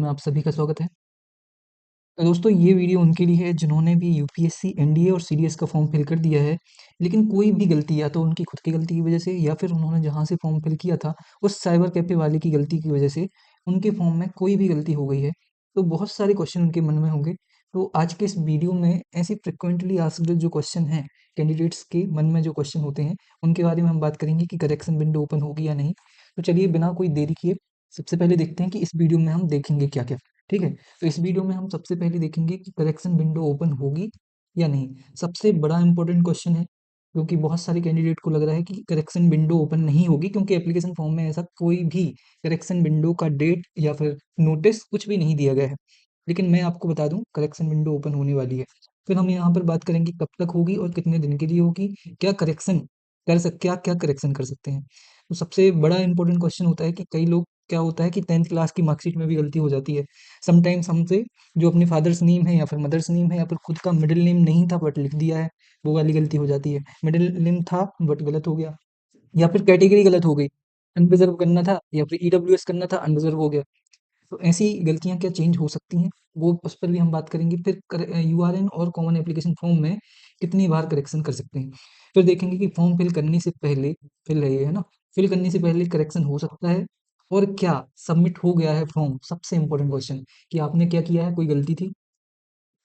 में आप सभी का स्वागत है। तो दोस्तों ये वीडियो उनके लिए है जिन्होंने भी यूपीएससी, एनडीए और सीडीएस का फॉर्म फिल कर दिया है, लेकिन कोई भी गलती या तो उनकी खुद की गलती की वजह से या फिर उन्होंने जहाँ से फॉर्म फिल किया था, उस साइबर कैफ़े वाले की गलती की वजह से उनके फॉर्म में कोई भी गलती हो गई है। तो बहुत सारे क्वेश्चन उनके मन में होंगे। तो आज के इस वीडियो में ऐसे फ्रीक्वेंटली आस्क्ड जो क्वेश्चन हैं, कैंडिडेट्स के मन में जो क्वेश्चन होते हैं, उनके बारे में हम बात करेंगे कि करेक्शन विंडो ओपन होगी या नहीं। तो चलिए बिना कोई देरी किए सबसे पहले देखते हैं कि इस वीडियो में हम देखेंगे क्या-क्या, ठीक है? तो इस वीडियो में हम सबसे पहले देखेंगे कि करेक्शन विंडो ओपन होगी या नहीं। सबसे बड़ा इंपॉर्टेंट क्वेश्चन है क्योंकि बहुत सारे कैंडिडेट को लग रहा है कि करेक्शन विंडो ओपन नहीं होगी क्योंकि एप्लीकेशन फॉर्म में ऐसा कोई भी करेक्शन विंडो का डेट या फिर नोटिस कुछ भी नहीं दिया गया है। लेकिन मैं आपको बता दूं करेक्शन विंडो ओपन होने वाली है। फिर हम यहाँ पर बात करेंगे कब तक होगी और कितने दिन के लिए होगी, क्या क्या करेक्शन कर सकते हैं। तो सबसे बड़ा इंपॉर्टेंट क्वेश्चन होता है कि कई लोग क्या होता है कि 10th क्लास की मार्कशीट में भी गलती हो जाती है। समटाइम्स हमसे जो अपने फादर्स नेम है या फिर मदर्स नेम है या फिर खुद का मिडिल नेम नहीं था बट लिख दिया है, वो वाली गलती हो जाती है। मिडिल नेम था बट गलत हो गया या फिर कैटेगरी गलत हो गई, अनरिजर्व करना था या फिर ईडब्ल्यूएस करना था, अनरिजर्व हो गया। तो ऐसी गलतियाँ क्या चेंज हो सकती हैं, वो उस पर भी हम बात करेंगे। फिर यूआरएन और कॉमन एप्लीकेशन फॉर्म में कितनी बार करेक्शन कर सकते हैं। फिर देखेंगे कि फॉर्म फिल करने से पहले फिल है ये, है ना? फिल करने से पहले करेक्शन हो सकता है और क्या सबमिट हो गया है फॉर्म, सबसे इम्पोर्टेंट क्वेश्चन कि आपने क्या किया है, कोई गलती थी,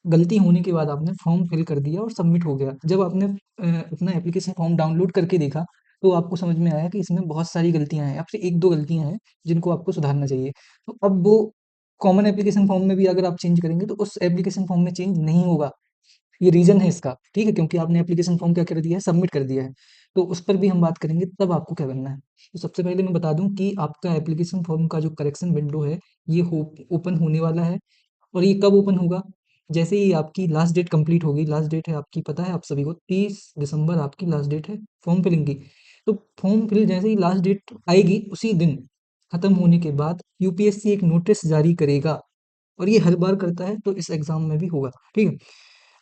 गलती होने के बाद आपने फॉर्म फिल कर दिया और सबमिट हो गया। जब आपने अपना एप्लीकेशन फॉर्म डाउनलोड करके देखा, तो आपको समझ में आया कि इसमें बहुत सारी गलतियाँ हैं, आपसे 1-2 गलतियाँ हैं, जिनको आपको सुधारना चाहिए। तो अब वो कॉमन एप्लीकेशन फॉर्म में भी अगर आप चेंज करेंगे, तो उस एप्लीकेशन फॉर्म में चेंज नहीं होगा। ये रीज़न है इसका, ठीक है? क्योंकि आपने एप्लीकेशन फॉर्म क्या कर दिया है, सबमिट कर दिया है। तो उस पर भी हम बात करेंगे, तब आपको क्या करना है। तो सबसे पहले मैं बता दूँ कि आपका एप्लीकेशन फॉर्म का जो करेक्शन विंडो है, ये ओपन होने वाला है। और ये कब ओपन होगा? जैसे ही आपकी लास्ट डेट कंप्लीट होगी, लास्ट डेट है आपकी पता है आप सभी को 30 दिसंबर आपकी लास्ट डेट है फॉर्म फिलिंग की। तो फॉर्म फिल जैसे ही लास्ट डेट आएगी, उसी दिन खत्म होने के बाद यूपीएससी एक नोटिस जारी करेगा और ये हर बार करता है, तो इस एग्ज़ाम में भी होगा, ठीक है?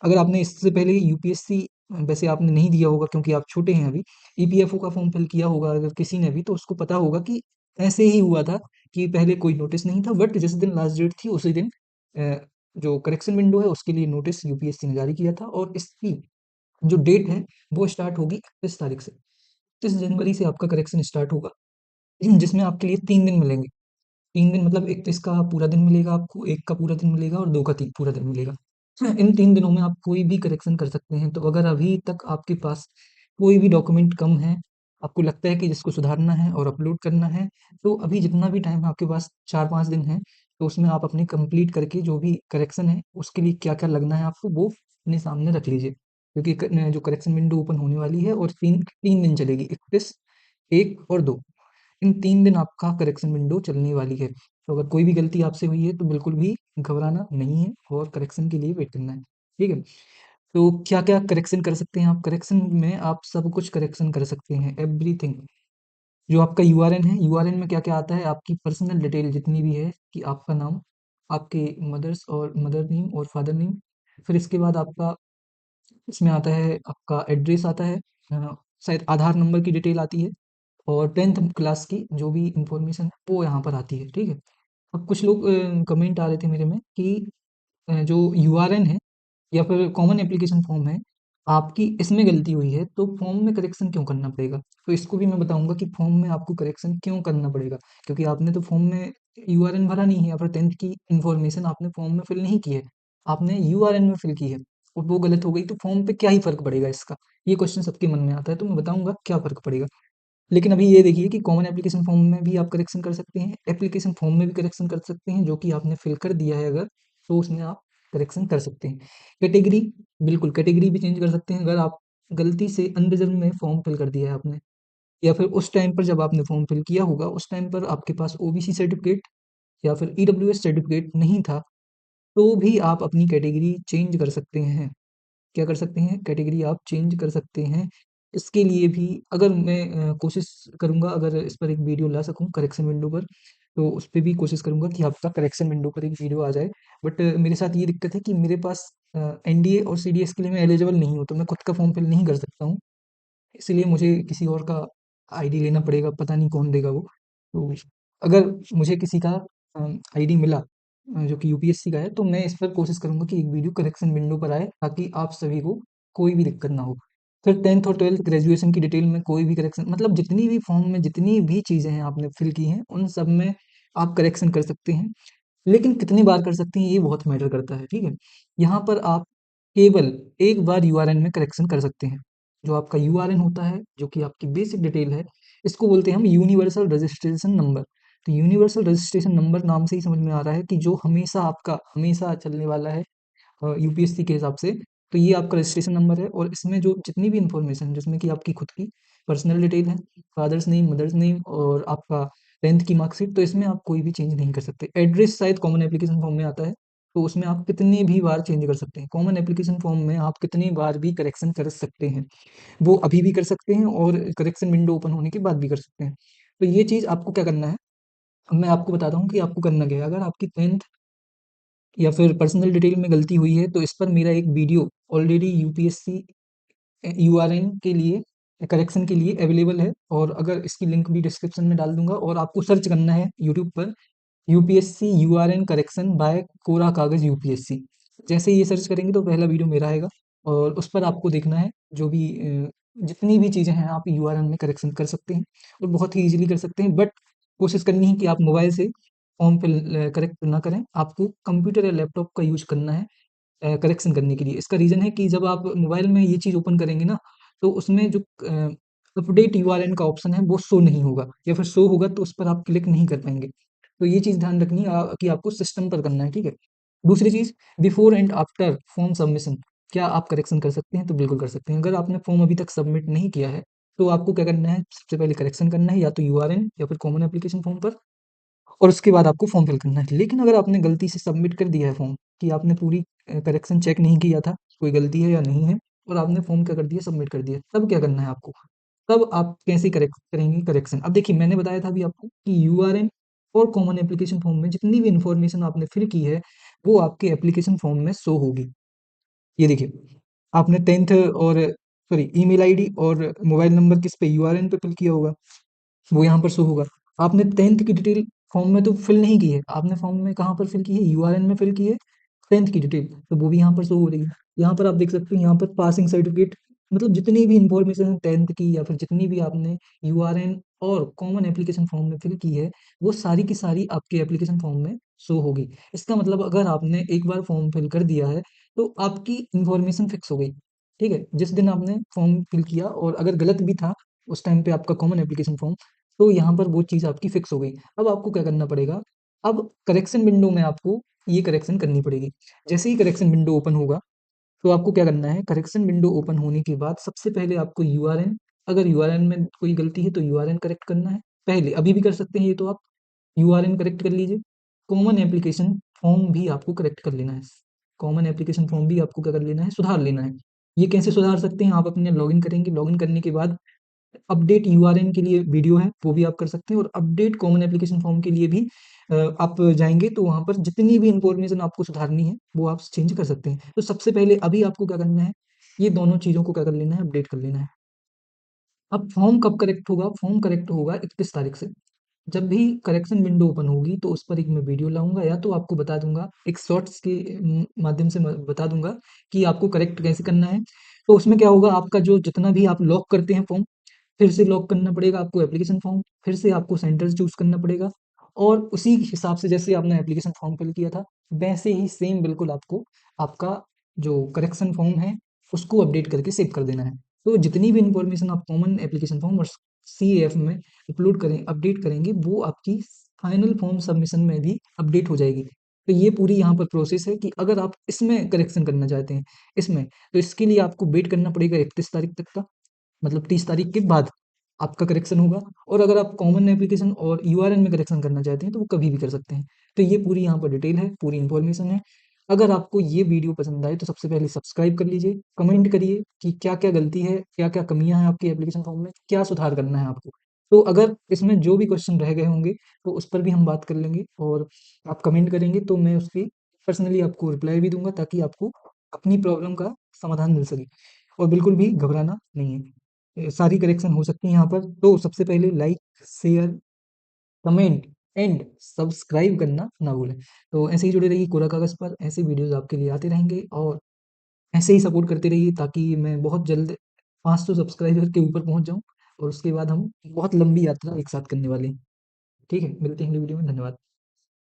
अगर आपने इससे पहले यूपीएससी वैसे आपने नहीं दिया होगा क्योंकि आप छोटे हैं अभी, ईपीएफओ का फॉर्म फिल किया होगा अगर किसी ने भी, तो उसको पता होगा कि ऐसे ही हुआ था कि पहले कोई नोटिस नहीं था, बट जिस दिन लास्ट डेट थी उसी दिन अ, जो करेक्शन विंडो है उसके लिए नोटिस यूपीएससी ने जारी किया था और इसकी जो डेट है वो स्टार्ट होगी 31 तारीख से। 31 जनवरी से आपका करेक्शन स्टार्ट होगा, जिसमें आपके लिए 3 दिन मिलेंगे। 3 दिन मतलब 31 का पूरा दिन मिलेगा आपको, 1 का पूरा दिन मिलेगा और 2 का ती पूरा दिन मिलेगा। हाँ, इन 3 दिनों में आप कोई भी करेक्शन कर सकते हैं। तो अगर अभी तक आपके पास कोई भी डॉक्यूमेंट कम है, आपको लगता है कि जिसको सुधारना है और अपलोड करना है, तो अभी जितना भी टाइम आपके पास 4-5 दिन है, तो उसमें आप अपने कंप्लीट करके जो भी करेक्शन है, उसके लिए क्या-क्या लगना है आपको, वो अपने सामने रख लीजिए। क्योंकि जो करेक्शन विंडो ओपन होने वाली है और 3 दिन चलेगी, 31, 1 और 2। इन 3 दिन आपका करेक्शन विंडो चलने वाली है। तो अगर कोई भी गलती आपसे हुई है तो बिल्कुल भी घबराना नहीं है और करेक्शन के लिए वेट करना है, ठीक है? तो क्या-क्या करेक्शन कर सकते हैं आप? करेक्शन में आप सब कुछ करेक्शन कर सकते हैं, एवरीथिंग। जो आपका यूआरएन है, यूआरएन में क्या-क्या आता है, आपकी पर्सनल डिटेल जितनी भी है कि आपका नाम, आपके मदर नेम और फादर नेम, फिर इसके बाद आपका इसमें आता है आपका एड्रेस आता है, शायद आधार नंबर की डिटेल आती है और 10th क्लास की जो भी इन्फॉर्मेशन है वो यहाँ पर आती है, ठीक है? अब कुछ लोग कमेंट आ रहे थे मेरे में कि जो यूआरएन है या फिर कॉमन एप्लीकेशन फॉर्म है, आपकी इसमें गलती हुई है तो फॉर्म में करेक्शन क्यों करना पड़ेगा? तो इसको भी मैं बताऊँगा कि फॉर्म में आपको करेक्शन क्यों करना पड़ेगा? क्योंकि आपने तो फॉर्म में यूआरएन भरा नहीं है या फिर 10th की इन्फॉर्मेशन आपने फॉर्म में फिल नहीं की है, आपने यूआरएन में फिल की है और वो गलत हो गई तो फॉर्म पे क्या ही फ़र्क पड़ेगा इसका? ये क्वेश्चन सबके मन में आता है तो मैं बताऊँगा क्या फ़र्क पड़ेगा। लेकिन अभी ये देखिए कि कॉमन एप्लीकेशन फॉर्म में भी आप करेक्शन कर सकते हैं, एप्लीकेशन फॉर्म में भी करेक्शन कर सकते हैं, जो कि आपने फिल कर दिया है अगर, तो उसमें आप करेक्शन कर सकते हैं। कैटेगरी, बिल्कुल कैटेगरी भी चेंज कर सकते हैं अगर आप गलती से अनरिजर्व में फॉर्म फिल कर दिया है आपने या फिर उस टाइम पर जब आपने फॉर्म फिल किया होगा, उस टाइम पर आपके पास ओबीसी सर्टिफिकेट या फिर ईडब्ल्यूएस सर्टिफिकेट नहीं था, तो भी आप अपनी कैटेगरी चेंज कर सकते हैं। क्या कर सकते हैं? कैटेगरी आप चेंज कर सकते हैं। इसके लिए भी अगर मैं कोशिश करूँगा अगर इस पर एक वीडियो ला सकूँ करेक्शन विंडो पर, तो उस पे भी कोशिश करूँगा कि आपका करेक्शन विंडो पर एक वीडियो आ जाए। बट मेरे साथ ये दिक्कत है कि मेरे पास एनडीए और सीडीएस के लिए मैं एलिजिबल नहीं हूँ, तो मैं खुद का फॉर्म फिल नहीं कर सकता हूँ। इसीलिए मुझे किसी और का आईडी लेना पड़ेगा, पता नहीं कौन देगा वो। तो अगर मुझे किसी का आईडी मिला जो कि यूपीएससी का है, तो मैं इस पर कोशिश करूँगा कि एक वीडियो करेक्शन विंडो पर आए, ताकि आप सभी को कोई भी दिक्कत ना हो। फिर 10th और 12th ग्रेजुएशन की डिटेल में कोई भी करेक्शन, मतलब जितनी भी फॉर्म में जितनी भी चीज़ें हैं आपने फिल की हैं, उन सब में आप करेक्शन कर सकते हैं। लेकिन कितनी बार कर सकते हैं ये बहुत मैटर करता है, ठीक है? यहाँ पर आप केवल एक बार यूआरएन में करेक्शन कर सकते हैं। जो आपका यूआरएन होता है, जो कि आपकी बेसिक डिटेल है, इसको बोलते हैं हम यूनिवर्सल रजिस्ट्रेशन नंबर। तो यूनिवर्सल रजिस्ट्रेशन नंबर नाम से ही समझ में आ रहा है कि जो हमेशा आपका हमेशा चलने वाला है यूपीएससी के हिसाब से। तो ये आपका रजिस्ट्रेशन नंबर है, और इसमें जो जितनी भी इन्फॉर्मेशन, जिसमें कि आपकी खुद की पर्सनल डिटेल है, फादर्स नेम, मदर्स नेम, और आपका 10th की मार्कशीट, तो इसमें आप कोई भी चेंज नहीं कर सकते। एड्रेस शायद कॉमन एप्लीकेशन फॉर्म में आता है, तो उसमें आप कितनी भी बार चेंज कर सकते हैं। कॉमन एप्लीकेशन फॉर्म में आप कितनी बार भी करेक्शन कर सकते हैं, वो अभी भी कर सकते हैं और करेक्शन विंडो ओपन होने के बाद भी कर सकते हैं। तो ये चीज़ आपको क्या करना है, अब मैं आपको बताता हूँ कि आपको करना क्या है। अगर आपकी 10th या फिर पर्सनल डिटेल में गलती हुई है, तो इस पर मेरा एक वीडियो ऑलरेडी यूपीएससी यूआरएन के लिए, करेक्शन के लिए अवेलेबल है, और अगर इसकी लिंक भी डिस्क्रिप्शन में डाल दूंगा, और आपको सर्च करना है यूट्यूब पर यूपीएससी यूआरएन करेक्शन बाय कोरा कागज यूपीएससी। जैसे ही ये सर्च करेंगे तो पहला वीडियो मेरा आएगा, और उस पर आपको देखना है जो भी जितनी भी चीज़ें हैं आप यूआरएन में करेक्शन कर सकते हैं, और बहुत ही ईजिली कर सकते हैं। बट कोशिश करनी है कि आप मोबाइल से फॉर्म फिल करेक्ट ना करें, आपको कंप्यूटर या लैपटॉप का यूज करना है करेक्शन करने के लिए। इसका रीज़न है कि जब आप मोबाइल में ये चीज़ ओपन करेंगे ना, तो उसमें जो अपडेट यूआरएन का ऑप्शन है वो शो नहीं होगा, या फिर शो होगा तो उस पर आप क्लिक नहीं कर पाएँगे। तो ये चीज़ ध्यान रखनी है कि आपको सिस्टम पर करना है, ठीक है? दूसरी चीज़, before and after form submission, क्या आप करेक्शन कर सकते हैं? तो बिल्कुल कर सकते हैं। अगर आपने फॉर्म अभी तक सबमिट नहीं किया है, तो आपको क्या करना है, सबसे पहले करेक्शन करना है, या तो यूआरएन या फिर कॉमन एप्लीकेशन फॉर्म पर, और उसके बाद आपको फॉर्म फिल करना है। लेकिन अगर आपने गलती से सबमिट कर दिया है फॉर्म, कि आपने पूरी करेक्शन चेक नहीं किया था, कोई गलती है या नहीं है, और आपने फॉर्म क्या कर दिया, सबमिट कर दिया, तब क्या करना है आपको? तब आप कैसे करेक्ट करेंगे करेक्शन? अब देखिए, मैंने बताया था अभी आपको कि यूआरएन और कॉमन एप्लीकेशन फॉर्म में जितनी भी इन्फॉर्मेशन आपने फिल की है, वो आपके एप्लीकेशन फॉर्म में शो होगी। ये देखिए, आपने 10th और सॉरी ईमेल आईडी और मोबाइल नंबर किस पे, यूआरएन पे फिल किया होगा, वो यहाँ पर शो होगा। आपने 10th की डिटेल फॉर्म में तो फिल नहीं की है, आपने फॉर्म में कहाँ पर फिल की है, यूआरएन में फिल की है 10th की डिटेल, तो वो भी यहाँ पर शो हो रही है। यहाँ पर आप देख सकते हैं, यहाँ पर पासिंग सर्टिफिकेट, मतलब जितनी भी इंफॉर्मेशन है 10th की, या फिर जितनी भी आपने यूआरएन और कॉमन एप्लीकेशन फॉर्म में फिल की है, वो सारी की सारी आपके एप्लीकेशन फॉर्म में शो होगी। इसका मतलब अगर आपने एक बार फॉर्म फिल कर दिया है, तो आपकी इंफॉर्मेशन फिक्स हो गई, ठीक है? जिस दिन आपने फॉर्म फिल किया, और अगर गलत भी था उस टाइम पे आपका कॉमन एप्लीकेशन फॉर्म, तो यहाँ पर वो चीज़ आपकी फिक्स हो गई। अब आपको क्या करना पड़ेगा, अब करेक्शन विंडो में आपको ये करेक्शन करनी पड़ेगी। जैसे ही करेक्शन विंडो ओपन होगा, तो आपको क्या करना है, करेक्शन विंडो ओपन होने के बाद सबसे पहले आपको यूआरएन, अगर यूआरएन में कोई गलती है तो यूआरएन करेक्ट करना है। पहले अभी भी कर सकते हैं ये, तो आप यूआरएन करेक्ट कर लीजिए। कॉमन एप्लीकेशन फॉर्म भी आपको करेक्ट कर लेना है। कॉमन एप्लीकेशन फॉर्म भी आपको क्या कर लेना है, सुधार लेना है। ये कैसे सुधार सकते हैं, आप अपने लॉगिन करेंगे, लॉगिन करने के बाद अपडेट यूआरएन के लिए वीडियो है, वो भी आप कर सकते हैं, और अपडेट कॉमन एप्लीकेशन फॉर्म के लिए भी आप जाएँगे तो वहाँ पर जितनी भी इन्फॉर्मेशन आपको सुधारनी है, वो आप चेंज कर सकते हैं। तो सबसे पहले अभी आपको क्या करना है, ये दोनों चीज़ों को क्या कर लेना है, अपडेट कर लेना है। अब फॉर्म कब करेक्ट होगा? फॉर्म करेक्ट होगा 31 तारीख से। जब भी करेक्शन विंडो ओपन होगी, तो उस पर एक मैं वीडियो लाऊँगा, या तो आपको बता दूँगा, एक शॉर्ट्स के माध्यम से मैं बता दूँगा कि आपको करेक्ट कैसे करना है। तो उसमें क्या होगा, आपका जो जितना भी आप लॉक करते हैं फॉर्म, फिर से लॉक करना पड़ेगा आपको एप्लीकेशन फॉर्म, फिर से आपको सेंटर चूज़ करना पड़ेगा, और उसी हिसाब से जैसे आपने एप्लीकेशन फॉर्म फिल किया था, वैसे ही सेम बिल्कुल आपको आपका जो करेक्शन फॉर्म है, उसको अपडेट करके सेव कर देना है। तो जितनी भी इन्फॉर्मेशन आप कॉमन एप्लीकेशन फॉर्म और सीएएफ में अपलोड करें अपडेट करेंगे, वो आपकी फाइनल फॉर्म सबमिशन में भी अपडेट हो जाएगी। तो ये पूरी यहाँ पर प्रोसेस है कि अगर आप इसमें करेक्शन करना चाहते हैं, इसमें, तो इसके लिए आपको वेट करना पड़ेगा 31 तारीख तक का, मतलब 30 तारीख के बाद आपका करेक्शन होगा। और अगर आप कॉमन एप्लीकेशन और यूआरएन में करेक्शन करना चाहते हैं, तो वो कभी भी कर सकते हैं। तो ये पूरी यहाँ पर डिटेल है, पूरी इन्फॉर्मेशन है। अगर आपको ये वीडियो पसंद आए, तो सबसे पहले सब्सक्राइब कर लीजिए, कमेंट करिए कि क्या-क्या गलती है, क्या-क्या कमियाँ हैं आपकी एप्लीकेशन फॉर्म में, क्या सुधार करना है आपको। तो अगर इसमें जो भी क्वेश्चन रह गए होंगे, तो उस पर भी हम बात कर लेंगे, और आप कमेंट करेंगे तो मैं उसकी पर्सनली आपको रिप्लाई भी दूँगा, ताकि आपको अपनी प्रॉब्लम का समाधान मिल सके। और बिल्कुल भी घबराना नहीं है। सारी करेक्शन हो सकती है यहाँ पर। तो सबसे पहले like, share, comment and subscribe करना ना भूलें। तो ऐसे ही जुड़े रहिए कोरा कागज़ पर, ऐसे वीडियोज़ आपके लिए आते रहेंगे और ऐसे ही सपोर्ट करते रहिए ताकि मैं बहुत जल्द 500 सब्सक्राइबर के ऊपर पहुँच जाऊँ और उसके बाद हम बहुत लंबी यात्रा एक साथ करने वाले हैं। ठीक है? मिलते हैं अगली वीडियो में, धन्यवाद।